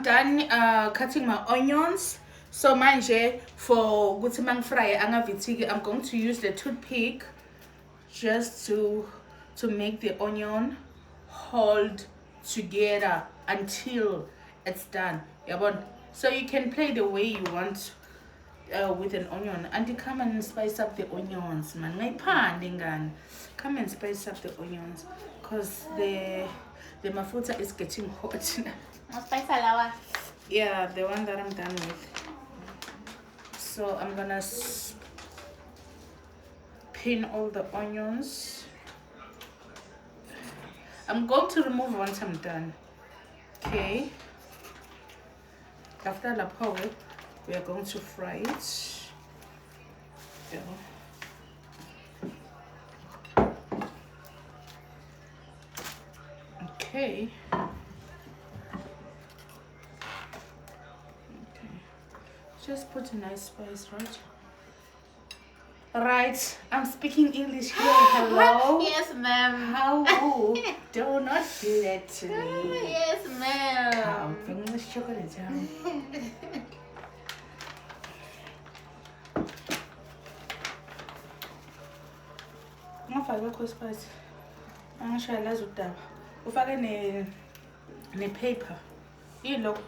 done cutting my onions. So manje for ukuthi mangifry angavithiki, I'm going to use the toothpick just to make the onion hold together until it's done. Yabona? So you can play the way you want with an onion. And come and spice up the onions, man. Come and spice up the onions, because the mafuta is getting hot. Spice alawa. Yeah, the one that I'm done with. So I'm gonna pin all the onions. I'm going to remove once I'm done. Okay. After the power, we are going to fry it. Yeah. Okay. Just put a nice spice, right? Right, I'm speaking English here. Hello. Yes, ma'am. How? Do not do that to me. Yes, ma'am. Bring the chocolate down. Ngafaka kho spice. Angishaya lazo udaba. Ufake ne paper. Look.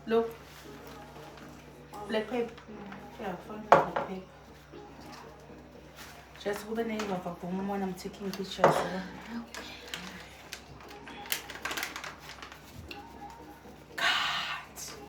Look. Black paper. Yeah, fine black paper. Just open it up when I'm taking pictures.